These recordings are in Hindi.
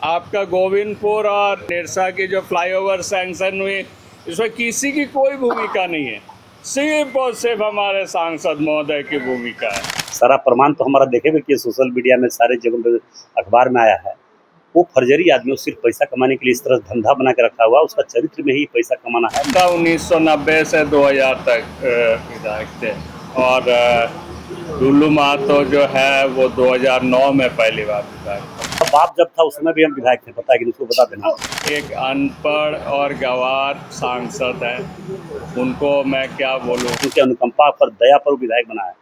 आपका गोविंदपुर और निरसा की जो फ्लाईओवर सैंक्शन हुई, इसमें किसी की कोई भूमिका नहीं है, सिर्फ और सिर्फ हमारे सांसद महोदय की भूमिका है। सारा प्रमाण तो हमारा देखे हुए कि सोशल मीडिया में सारे जगह पे अखबार में आया है। वो फर्जरी आदमी सिर्फ पैसा कमाने के लिए इस तरह धंधा बना के रखा हुआ, उसका चरित्र में ही पैसा कमाना है। 1990 से 2000 तक विधायक थे और डुल्लू महतो जो है वो 2009 में पहली बार विधायक। बाप जब था उस समय भी हम विधायक थे, पता है कि उसको बता देना। एक अनपढ़ और गंवार सांसद है, उनको मैं क्या बोलूं। क्योंकि अनुकंपा पर, दया पर विधायक बना है,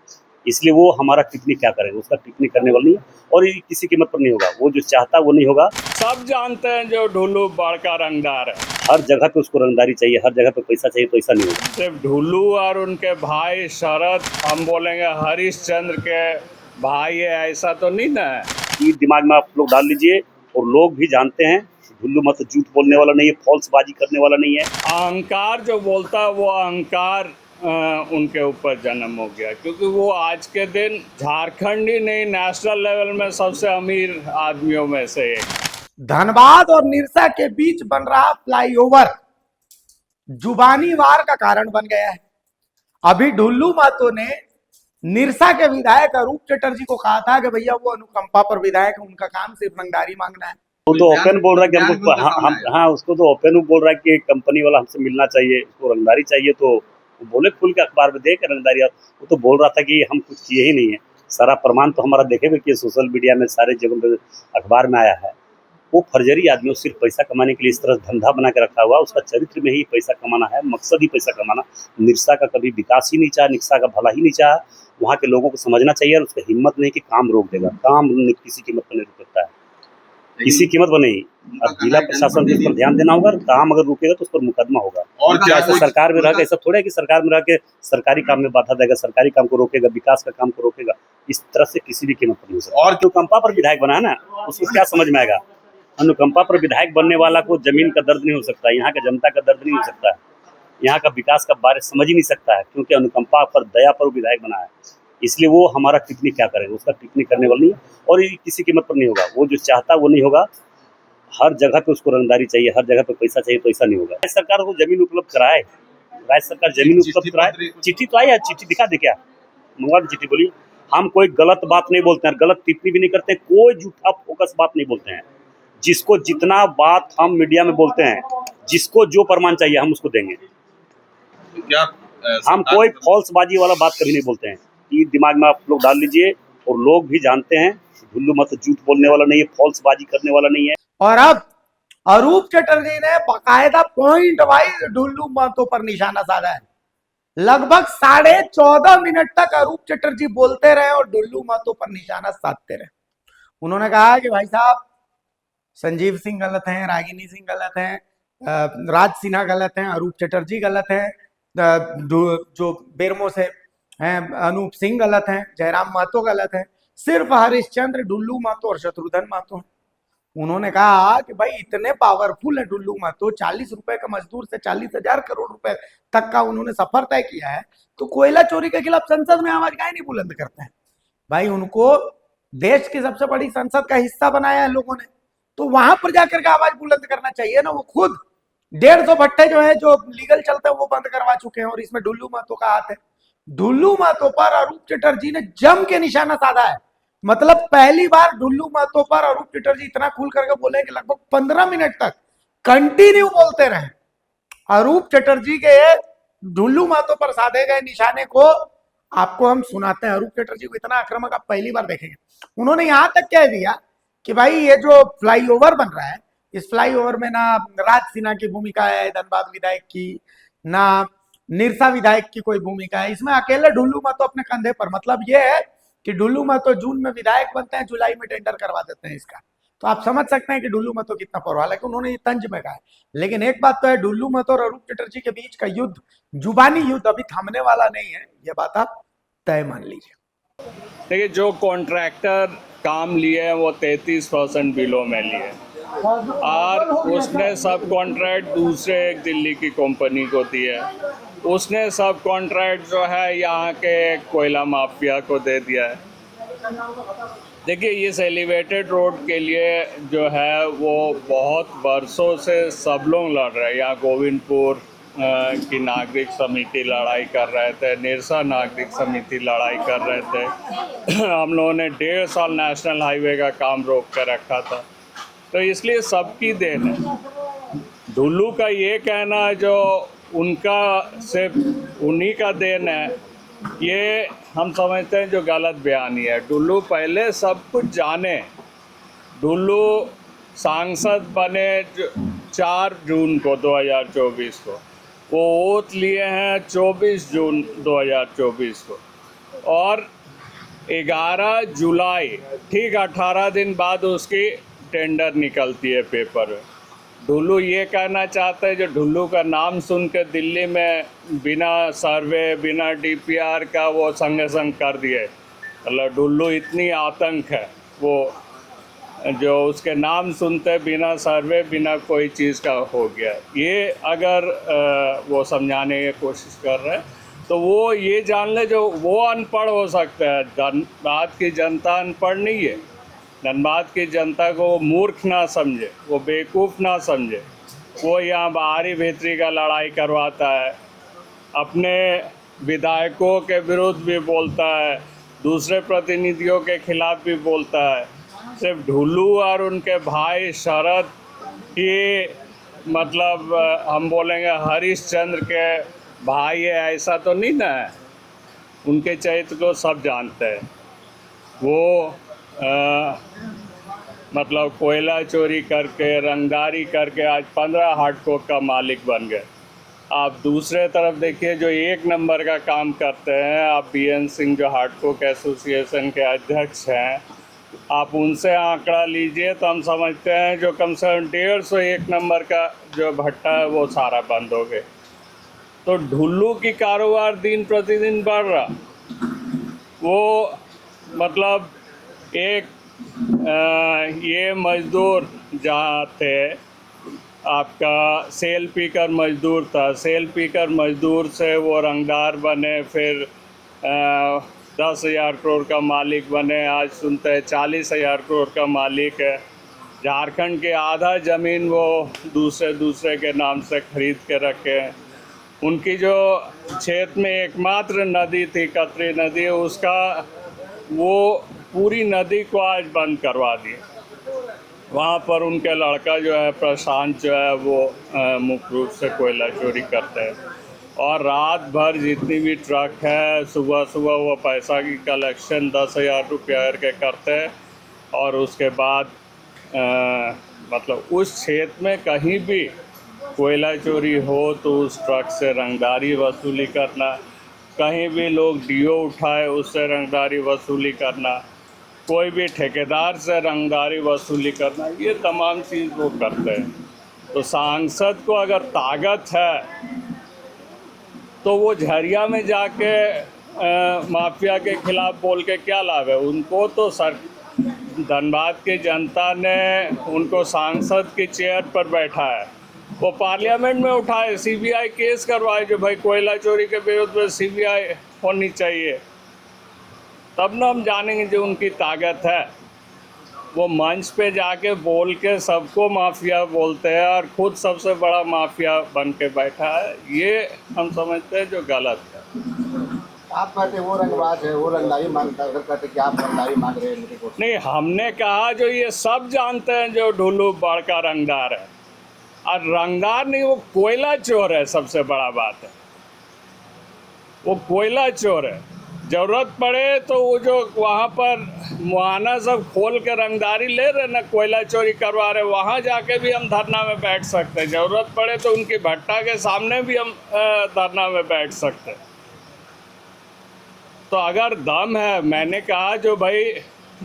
इसलिए वो हमारा टिप्पणी क्या करेगा, उसका टिप्पणी करने वाला नहीं है और ये किसी कीमत पर नहीं होगा। वो जो चाहता है वो नहीं होगा। सब जानते हैं जो ढुल्लू बड़का रंगदार है, हर जगह पे उसको रंगदारी चाहिए, हर जगह पे पैसा चाहिए, पैसा नहीं होगा। सिर्फ ढुल्लू और उनके भाई शरद, हम बोलेंगे हरिश्चंद्र के भाई है, ऐसा तो नहीं ना है। ये दिमाग में आप लोग डाल लीजिए, और लोग भी जानते हैं ढुल्लू मत झूठ बोलने वाला नहीं है, फॉल्स बाजी करने वाला नहीं है। अहंकार जो बोलता है वो अहंकार उनके ऊपर जन्म हो गया, क्योंकि वो आज के दिन झारखंड ही नहीं, नेशनल लेवल में सबसे अमीर आदमियों में से एक। धनबाद और निरसा के बीच बन रहा फ्लाईओवर जुबानी वार का कारण बन गया है। अभी ढुल्लू महतो ने निरसा के विधायक अरूप चटर्जी को कहा था कि भैया वो अनुकंपा पर विधायक है, उनका काम सिर्फ रंगदारी मांगना है। वो तो ओपन बोल रहा है कि हमको हाँ, उसको तो ओपन बोल रहा है कि कंपनी वाला हमसे मिलना चाहिए, उसको रंगदारी चाहिए, तो वो बोले खुल के अखबार में दे के रंगदारी। वो तो बोल रहा था कि हम कुछ किए ही नहीं है। सारा प्रमाण तो हमारा देखे हुए कि सोशल मीडिया में सारे जगह पे अखबार में आया है। वो फर्जरी आदमी सिर्फ पैसा कमाने के लिए इस तरह धंधा बना के रखा हुआ, उसका चरित्र में ही पैसा कमाना है, मकसद ही पैसा कमाना। निरसा का कभी विकास ही नहीं चाहा, निरसा का भला ही नहीं चाहा। वहाँ के लोगों को समझना चाहिए, और उसका हिम्मत नहीं कि काम रोक देगा। काम किसी कीमत पर नहीं रुक सकता है, किसी कीमत पर नहीं। अब जिला प्रशासन को इस पर ध्यान देना होगा। काम अगर रुकेगा तो उस पर मुकदमा होगा। और क्या ऐसा सरकार में रह के, ऐसा थोड़ा है कि सरकार में रह के सरकारी काम में बाधा देगा, सरकारी काम को रोकेगा, विकास का काम को रोकेगा। इस तरह से किसी भी कीमत पर नहीं हो सकता। और अनुकंपा पर विधायक बना है ना, उसको क्या समझ में आएगा। अनुकंपा पर विधायक बनने वाला को जमीन का दर्द नहीं हो सकता, यहाँ का जनता का दर्द नहीं हो सकता है, यहाँ का विकास का बारे समझ ही नहीं सकता है, क्योंकि अनुकंपा पर, दया पर विधायक बना है। इसलिए वो हमारा टिप्पणी क्या करेगा, उसका टिप्पणी करने वाला नहीं है और ये किसी कीमत पर नहीं होगा। वो जो चाहता है वो नहीं होगा। हर जगह पे उसको रंगदारी चाहिए, हर जगह पे पैसा चाहिए, पैसा नहीं होगा। राज्य सरकार को जमीन उपलब्ध कराए, राज्य सरकार जमीन उपलब्ध कराए। चिट्ठी तो आई है, चिट्ठी दिखा दे, क्या मंगवा दे चिट्ठी। बोलिए, हम कोई गलत बात नहीं बोलते हैं, गलत टिप्पणी भी नहीं करते, कोई झूठा फोकस बात नहीं बोलते हैं। जिसको जितना बात हम मीडिया में बोलते हैं, जिसको जो प्रमाण चाहिए हम उसको देंगे। क्या हम कोई फॉल्स बाजी वाला बात कभी नहीं बोलते हैं। ये दिमाग में आप लोग डाल लीजिए, और लोग भी जानते हैं ढुल्लू मत झूठ बोलने वाला नहीं है, फॉल्स बाजी करने वाला नहीं है। और अब अरूप चटर्जी ने बाकायदा पॉइंट वाइज ढुल्लू महतो पर निशाना साधा है। लगभग 14.5 मिनट तक अरूप चटर्जी बोलते रहे और ढुल्लू महतो पर निशाना साधते रहे। उन्होंने कहा कि भाई साहब, संजीव सिंह गलत हैं, रागिनी सिंह गलत हैं, राज सिन्हा गलत हैं, अरूप चटर्जी गलत हैं, जो बेरमो से हैं अनूप सिंह गलत हैं, जयराम महतो गलत हैं, सिर्फ हरिश्चंद्र, ढुल्लू महतो और शत्रुघ्न महतो हैं। उन्होंने कहा कि भाई इतने पावरफुल है ढुल्लू महतो, 40 रुपए का मजदूर से 40,000 करोड़ रुपए तक का उन्होंने सफर तय किया है, तो कोयला चोरी के खिलाफ संसद में आवाज काहे नहीं बुलंद करते हैं। भाई उनको देश की सबसे बड़ी संसद का हिस्सा बनाया है लोगों ने, तो वहां पर जाकर के आवाज बुलंद करना चाहिए ना। वो खुद 150 भट्टे जो है, जो लीगल चलते हैं, वो बंद करवा चुके हैं, और इसमें ढुल्लू महतो का हाथ है। ढुल्लू महतो पर अरूप चटर्जी ने जम के निशाना साधा है। मतलब पहली बार ढुल्लू महतो पर अरूप चटर्जी इतना खुल करके बोले कि लगभग 15 मिनट तक कंटिन्यू बोलते रहे। अरूप चटर्जी के ढुल्लू महतो पर साधे गए निशाने को आपको हम सुनाते हैं। अरूप चटर्जी को इतना आक्रामक आप पहली बार देखेंगे। उन्होंने यहां तक कह दिया कि भाई ये जो फ्लाईओवर बन रहा है, इस फ्लाईओवर में ना राज सिन्हा की भूमिका है धनबाद विधायक की, ना निरसा विधायक की कोई भूमिका है, इसमें अकेले ढुल्लू महतो अपने कंधे पर। मतलब ये है कि ढुल्लू महतो जून में विधायक बनते हैं, जुलाई में टेंडर करवा देते हैं इसका। तो आप समझ सकते हैं कि ढुल्लू महतो कितना परवाह है, कि उन्होंने ये तंज में कहा है। लेकिन एक बात तो है, ढुल्लू महतो और अरूप चटर्जी के बीच का युद्ध, जुबानी युद्ध, अभी थमने वाला नहीं है। ये बात आप तय मान लीजिए। देखिए, जो कॉन्ट्रैक्टर काम लिए हैं वो 33% बिलों में लिए, और उसने सब कॉन्ट्रैक्ट दूसरे एक दिल्ली की कंपनी को दिए। उसने सब कॉन्ट्रैक्ट जो है यहाँ के कोयला माफिया को दे दिया है। देखिए, इस एलिवेटेड रोड के लिए जो है वो बहुत वर्षों से सब लोग लड़ रहे हैं। यहाँ गोविंदपुर की नागरिक समिति लड़ाई कर रहे थे, निरसा नागरिक समिति लड़ाई कर रहे थे। हम लोगों ने 1.5 साल नेशनल हाईवे का काम रोक कर रखा था। तो इसलिए सबकी देन है। ढुल्लू का ये कहना जो उनका सिर्फ उन्हीं का देन है, ये हम समझते हैं जो गलत बयानी है। ढुल्लू पहले सब कुछ जाने। ढुल्लू सांसद बने 4 जून को 2024 को, वो ओथ लिए हैं 24 जून 2024 को, और 11 जुलाई ठीक 18 दिन बाद उसकी टेंडर निकलती है पेपर में। ढुल्लू ये कहना चाहते हैं जो ढुल्लू का नाम सुन के दिल्ली में बिना सर्वे बिना डीपीआर का वो संग संग कर दिए। मतलब ढुल्लू इतनी आतंक है वो, जो उसके नाम सुनते बिना सर्वे बिना कोई चीज़ का हो गया। ये अगर वो समझाने की कोशिश कर रहे हैं तो वो ये जान ले जो वो अनपढ़ हो सकता है। धनबाद की जनता अनपढ़ नहीं है। धनबाद की जनता को वो मूर्ख ना समझे, वो बेवकूफ़ ना समझे। वो यहाँ बाहरी भीतरी का लड़ाई करवाता है, अपने विधायकों के विरुद्ध भी बोलता है, दूसरे प्रतिनिधियों के खिलाफ भी बोलता है। सिर्फ ढुल्लू और उनके भाई शरद ही मतलब हम बोलेंगे हरिश्चंद्र के भाई है ऐसा तो नहीं ना है। उनके चरित्र को सब जानते हैं। वो मतलब कोयला चोरी करके रंगदारी करके आज 15 हाटकोक का मालिक बन गए। आप दूसरे तरफ देखिए जो 1 नंबर का काम करते हैं, आप बीएन सिंह जो हाटकोक एसोसिएशन के अध्यक्ष हैं, आप उनसे आंकड़ा लीजिए तो हम समझते हैं जो कम से कम 150 1 नंबर का जो भट्टा है वो सारा बंद हो गए। तो ढुल्लू की कारोबार दिन प्रतिदिन बढ़ रहा। वो मतलब एक ये मज़दूर जहाँ थे, आपका सेल पीकर मज़दूर था, सेल पीकर मज़दूर से वो रंगदार बने, फिर 10,000 करोड़ का मालिक बने, आज सुनते हैं 40,000 करोड़ का मालिक है। झारखंड के आधा ज़मीन वो दूसरे के नाम से खरीद के रखे हैं। उनकी जो क्षेत्र में एकमात्र नदी थी कतरी नदी, उसका वो पूरी नदी को आज बंद करवा दिए। वहाँ पर उनके लड़का जो है प्रशांत जो है वो मुख्य रूप से कोयला चोरी करते हैं, और रात भर जितनी भी ट्रक है सुबह सुबह वो पैसा की कलेक्शन 10,000 रुपया करके करते हैं, और उसके बाद मतलब उस क्षेत्र में कहीं भी कोयला चोरी हो तो उस ट्रक से रंगदारी वसूली करना, कहीं भी लोग डीओ उठाए उससे रंगदारी वसूली करना, कोई भी ठेकेदार से रंगदारी वसूली करना, ये तमाम चीज़ वो करते हैं। तो सांसद को अगर ताकत है तो वो झरिया में जाके माफिया के खिलाफ बोल के क्या लाभ है। उनको तो धनबाद की जनता ने उनको सांसद की चेयर पर बैठा है, वो पार्लियामेंट में उठाए, सीबीआई केस करवाए जो भाई कोयला चोरी के विरुद्ध में सीबीआई होनी चाहिए, तब ना हम जानेंगे जो उनकी ताकत है। वो मंच पे जाके बोल के सबको माफिया बोलते हैं और खुद सबसे बड़ा माफिया बन के बैठा है, ये हम समझते हैं जो गलत है। आप कहते वो रंगबाज है, वो रंगदारी मांगता है, उधर कहते कि आप रंगदारी मांग रहे हैं। नहीं, हमने कहा जो ये सब जानते हैं जो ढुल्लू बड़का रंगदार है, और रंगदार नहीं, वो कोयला चोर है। सबसे बड़ा बात है वो कोयला चोर है। ज़रूरत पड़े तो वो जो वहाँ पर मुआना सब खोल के रंगदारी ले रहे ना, कोयला चोरी करवा रहे, वहाँ जाके भी हम धरना में बैठ सकते हैं। ज़रूरत पड़े तो उनकी भट्टा के सामने भी हम धरना में बैठ सकते हैं। तो अगर दम है, मैंने कहा जो भाई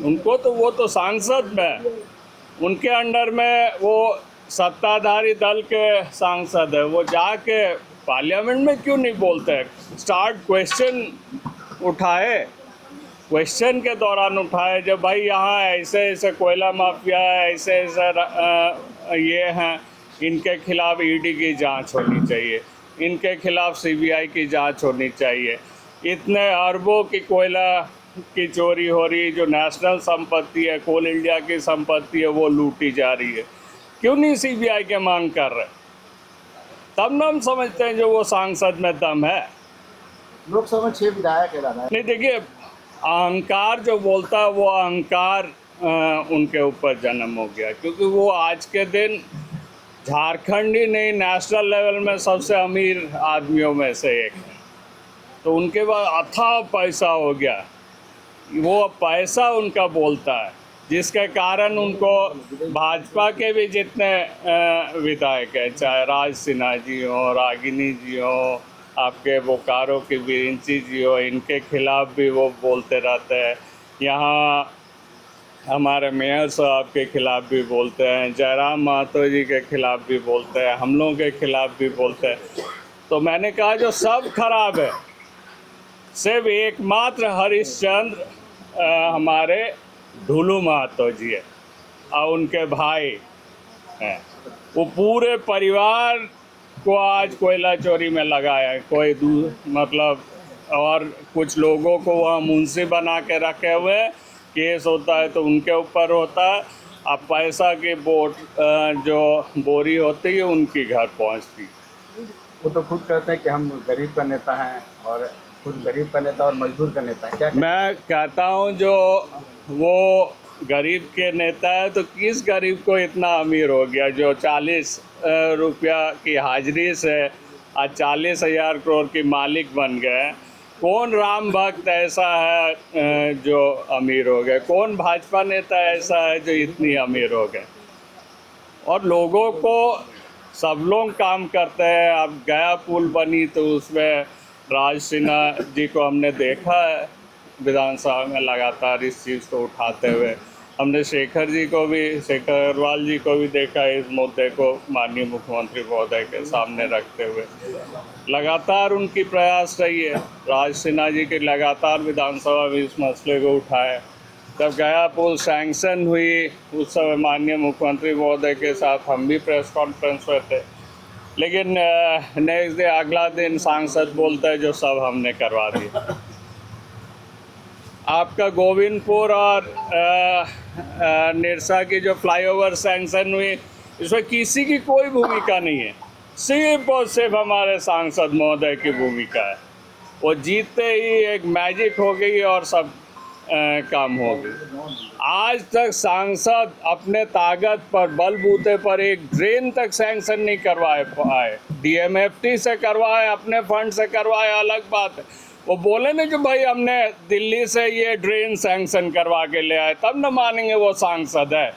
उनको तो वो तो सांसद में, उनके अंडर में वो सत्ताधारी दल के सांसद है, वो जाके पार्लियामेंट में क्यों नहीं बोलते हैं? स्टार्ट क्वेश्चन उठाए, क्वेश्चन के दौरान उठाए जब भाई यहाँ ऐसे ऐसे कोयला माफिया है, ऐसे ऐसे ये हैं, इनके खिलाफ ईडी की जांच होनी चाहिए, इनके खिलाफ सीबीआई की जांच होनी चाहिए। इतने अरबों की कोयला की चोरी हो रही है, जो नेशनल संपत्ति है, कोल इंडिया की संपत्ति है, वो लूटी जा रही है। क्यों नहीं सीबीआई के मांग कर रहे? तब ना हम समझते हैं जो वो सांसद में दम है। लोकसभा में 6 विधायक है दादा। नहीं, देखिए, अहंकार जो बोलता है वो अहंकार उनके ऊपर जन्म हो गया, क्योंकि वो आज के दिन झारखंड ही नहीं, नेशनल लेवल में सबसे अमीर आदमियों में से एक है। तो उनके पास अथाह पैसा हो गया, वो पैसा उनका बोलता है, जिसके कारण उनको भाजपा के भी जितने विधायक हैं, चाहे राज सिन्हा जी हो, रागिनी जी हो, आपके बोकारो की बिरिंची जी हो, इनके खिलाफ भी वो बोलते रहते हैं। यहाँ हमारे मेयर साहब के खिलाफ भी बोलते हैं, जयराम महतो जी के खिलाफ भी बोलते हैं, हम लोगों के खिलाफ भी बोलते हैं। तो मैंने कहा जो सब खराब है, सिर्फ एकमात्र हरिश्चंद्र हमारे ढुलू महतो जी है और उनके भाई हैं। वो पूरे परिवार को आज कोयला चोरी में लगाया है। कोई मतलब, और कुछ लोगों को वह मुंशी बना के रखे हुए हैं। केस होता है तो उनके ऊपर होता है। अब पैसा की जो बोरी होती है उनकी घर पहुंचती। वो तो खुद कहते हैं कि हम गरीब का नेता हैं, और खुद गरीब का नेता और मजदूर का नेता है। क्या मैं कहता हूं जो वो गरीब के नेता है, तो किस गरीब को इतना अमीर हो गया जो 40 रुपया की हाजिरी से आज 40,000 करोड़ की मालिक बन गए? कौन राम भक्त ऐसा है जो अमीर हो गए? कौन भाजपा नेता ऐसा है जो इतनी अमीर हो गए? और लोगों को सब लोग काम करते हैं। अब गया पुल बनी तो उसमें राज सिन्हा जी को हमने देखा है विधानसभा में लगातार इस चीज़ को उठाते हुए। हमने शेखर अग्रवाल जी को भी देखा इस मुद्दे को माननीय मुख्यमंत्री महोदय के सामने रखते हुए। लगातार उनकी प्रयास रही है। राज सिन्हा जी के लगातार विधानसभा में इस मसले को उठाए। जब गया पुल सैंक्शन हुई उस समय माननीय मुख्यमंत्री महोदय के साथ हम भी प्रेस कॉन्फ्रेंस में थे, लेकिन नेक्स्ट डे अगला दिन सांसद बोलता है जो सब हमने करवा दिया। आपका गोविंदपुर और निरसा की जो फ्लाईओवर सैंक्शन हुई, इसमें किसी की कोई भूमिका नहीं है, सिर्फ और सिर्फ हमारे सांसद महोदय की भूमिका है। वो जीतते ही एक मैजिक हो गई और सब काम हो गई। आज तक सांसद अपने ताकत पर, बलबूते पर एक ड्रेन तक सैंक्शन नहीं करवाए पाए। DMFT से करवाए, अपने फंड से करवाए, अलग बात है। वो बोले ना कि भाई हमने दिल्ली से ये ड्रेन सैंक्शन करवा के ले आए, तब न मानेंगे वो सांसद है।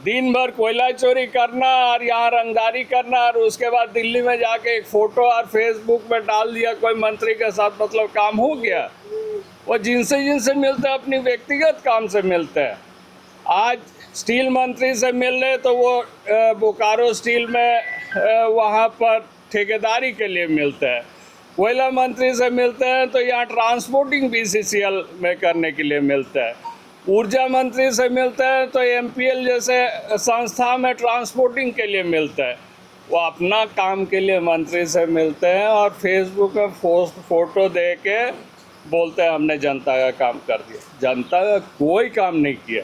दिन भर कोयला चोरी करना और यहाँ रंगदारी करना, और उसके बाद दिल्ली में जाके एक फ़ोटो और फेसबुक में डाल दिया कोई मंत्री के साथ, मतलब काम हो गया। वो जिनसे मिलते हैं अपनी व्यक्तिगत काम से मिलते हैं। आज स्टील मंत्री से मिल रहे तो वो बोकारो स्टील में वहाँ पर ठेकेदारी के लिए मिलते हैं। कोयला मंत्री से मिलते हैं तो यहाँ ट्रांसपोर्टिंग BCCL में करने के लिए मिलता है। ऊर्जा मंत्री से मिलते हैं तो MPL जैसे संस्था में ट्रांसपोर्टिंग के लिए मिलता है। वो अपना काम के लिए मंत्री से मिलते हैं और फेसबुक में फ़ोटो दे के बोलते हैं हमने जनता का काम कर दिया। जनता का कोई काम नहीं किया।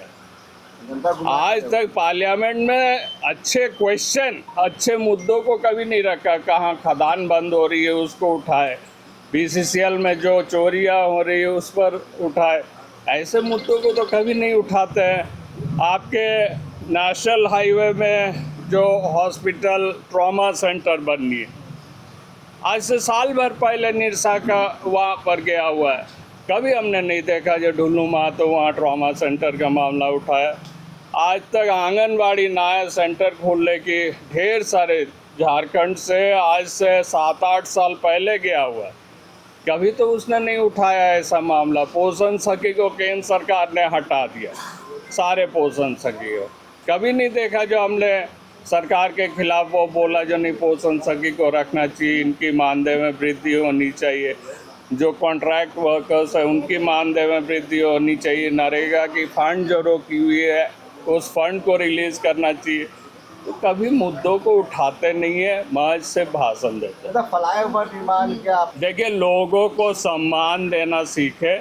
आज तक पार्लियामेंट में अच्छे क्वेश्चन, अच्छे मुद्दों को कभी नहीं रखा। कहाँ खदान बंद हो रही है उसको उठाए, BCCL में जो चोरियाँ हो रही है उस पर उठाए। ऐसे मुद्दों को तो कभी नहीं उठाते हैं। आपके नेशनल हाईवे में जो हॉस्पिटल ट्रॉमा सेंटर बननी है, आज से साल भर पहले निरसा का वहाँ पर गया हुआ है। कभी हमने नहीं देखा जो ढुल्लू महतो वहाँ ट्रॉमा सेंटर का मामला उठाया। आज तक आंगनबाड़ी नया सेंटर खोलने की ढेर सारे झारखंड से आज से 7-8 साल पहले गया हुआ है, कभी तो उसने नहीं उठाया ऐसा मामला। पोषण सखी को केंद्र सरकार ने हटा दिया, सारे पोषण सखी को कभी नहीं देखा जो हमने सरकार के खिलाफ वो बोला जो नहीं पोषण सखी को रखना चाहिए, इनकी मानदेय में वृद्धि होनी चाहिए, जो कॉन्ट्रैक्ट वर्कर्स है उनकी मानदेय में वृद्धि होनी चाहिए, नरेगा की फंड जो रोकी हुई है उस फंड को रिलीज़ करना चाहिए। तो कभी मुद्दों को उठाते नहीं है, महज से भाषण देते हैं। फ्लाईओवर निर्माण क्या? देखिए, लोगों को सम्मान देना सीखे।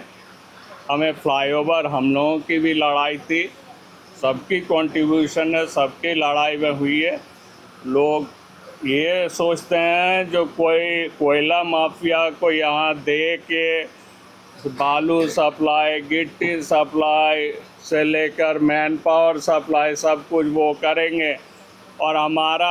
हमें फ्लाईओवर हम लोगों की भी लड़ाई थी, सबकी कंट्रीब्यूशन है, सबकी लड़ाई में हुई है। लोग ये सोचते हैं जो कोई कोयला माफिया को यहाँ दे के बालू सप्लाई, गिट्टी सप्लाई से लेकर मैन पावर सप्लाई सब कुछ वो करेंगे और हमारा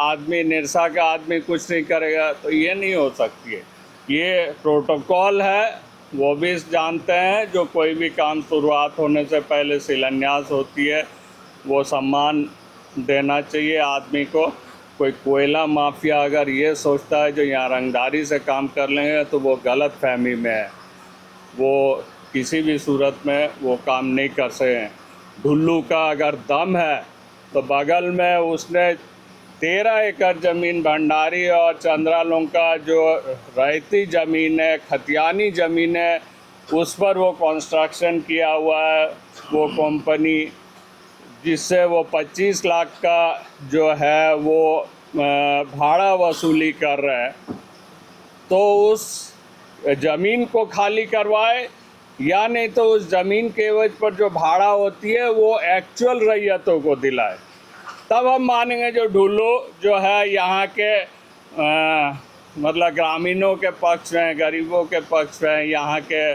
आदमी, निरसा का आदमी कुछ नहीं करेगा, तो ये नहीं हो सकती है। ये प्रोटोकॉल है, वो भी जानते हैं। जो कोई भी काम शुरुआत होने से पहले शिलान्यास होती है, वो सम्मान देना चाहिए आदमी को। कोई कोयला माफिया अगर ये सोचता है जो यहाँ रंगदारी से काम कर लेंगे, तो वो गलत फहमी में है। वो किसी भी सूरत में वो काम नहीं कर सके। ढुल्लू का अगर दम है तो बगल में उसने 13 एकड़ ज़मीन भंडारी और चंद्रालों का जो रहती ज़मीन है, खतियानी ज़मीन है, उस पर वो कंस्ट्रक्शन किया हुआ है वो कंपनी, जिससे वो 25 लाख का जो है वो भाड़ा वसूली कर रहे हैं। तो उस ज़मीन को खाली करवाए, या नहीं तो उस ज़मीन के एवज पर जो भाड़ा होती है वो एक्चुअल रैयतों को दिलाए, तब हम मानेंगे। जो ढुल्लू जो है यहाँ के मतलब ग्रामीणों के पक्ष में, गरीबों के पक्ष में, यहाँ के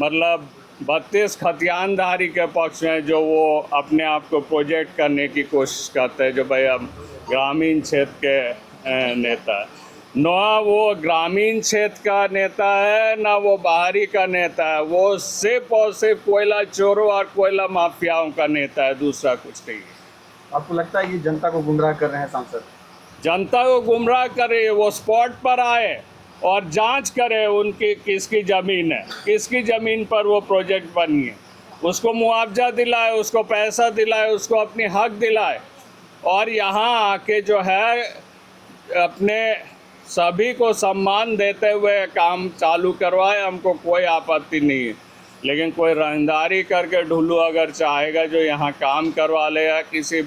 मतलब 32 खतियानधारी के पक्ष में, जो वो अपने आप को प्रोजेक्ट करने की कोशिश करते हैं, जो भाई हम ग्रामीण क्षेत्र के नेता है। ना वो ग्रामीण क्षेत्र का नेता है, ना वो बाहरी का नेता है। वो सिर्फ और सिर्फ कोयला चोरों और कोयला माफियाओं का नेता है, दूसरा कुछ नहीं है। आपको लगता है कि जनता को गुमराह कर रहे हैं सांसद? जनता को गुमराह करे, वो स्पॉट पर आए और जांच करे उनकी किसकी ज़मीन है, किसकी ज़मीन पर वो प्रोजेक्ट बनी है, उसको मुआवजा दिलाए, उसको पैसा दिलाए, उसको अपनी हक दिलाए, और यहाँ आके जो है अपने सभी को सम्मान देते हुए काम चालू करवाए। हमको कोई आपत्ति नहीं है, लेकिन कोई रंगदारी करके ढुल्लू अगर चाहेगा जो यहाँ काम करवा लेगा, किसी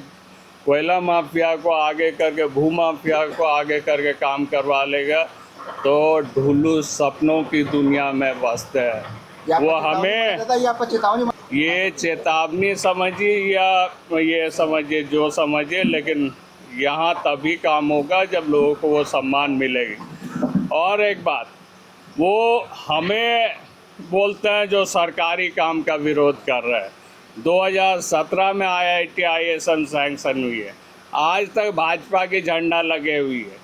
कोयला माफिया को आगे करके, भू माफिया को आगे करके काम करवा लेगा, तो ढुल्लू सपनों की दुनिया में बसते हैं। वो हमें ये चेतावनी समझिए या ये समझिए जो समझिए, लेकिन यहाँ तभी काम होगा जब लोगों को वो सम्मान मिलेगी। और एक बात, वो हमें बोलते हैं जो सरकारी काम का विरोध कर रहे हैं। 2017 में IIT ISM सैंक्शन हुई है, आज तक भाजपा की झंडा लगे हुई है।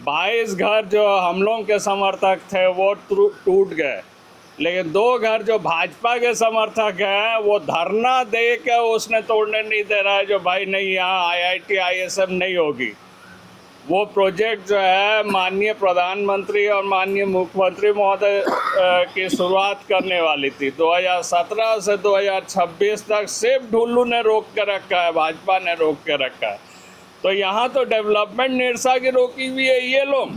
22 घर जो हम लोगों के समर्थक थे वो टूट गए, लेकिन 2 घर जो भाजपा के समर्थक हैं वो धरना दे के उसने तोड़ने नहीं दे रहा है, जो भाई नहीं यहाँ IIT ISM नहीं होगी। वो प्रोजेक्ट जो है माननीय प्रधानमंत्री और माननीय मुख्यमंत्री महोदय की शुरुआत करने वाली थी। 2017 से 2026 तक सिर्फ ढुल्लू ने रोक के रखा है, भाजपा ने रोक के रखा है। तो यहाँ तो डेवलपमेंट निरसा की रोकी हुई है ये लोग।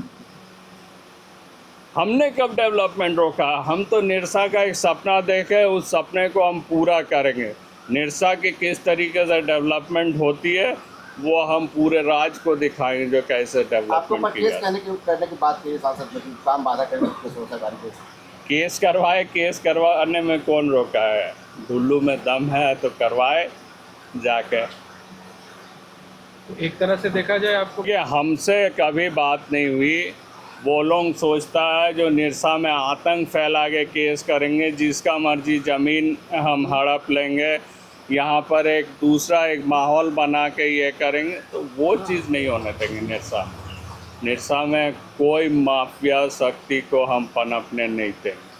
हमने कब डेवलपमेंट रोका? हम तो निरसा का एक सपना देखे, उस सपने को हम पूरा करेंगे। निरसा की किस तरीके से डेवलपमेंट होती है वो हम पूरे राज्य को दिखाएंगे, जो कैसे डेवलपमेंट किया। करने की बात की सांसद ने, काम बाधा करने की केस करवाए, केस करवाने में कौन रोका है? ढुल्लू में दम है तो करवाए जाके। एक तरह से देखा जाए आपको कि हमसे कभी बात नहीं हुई। वो लोग सोचता है जो निरसा में आतंक फैला के केस करेंगे, जिसका मर्जी ज़मीन हम हड़प लेंगे, यहाँ पर एक दूसरा एक माहौल बना के ये करेंगे, तो वो चीज़ नहीं होने देंगे। निरसा में कोई माफिया शक्ति को हम पनपने नहीं देंगे।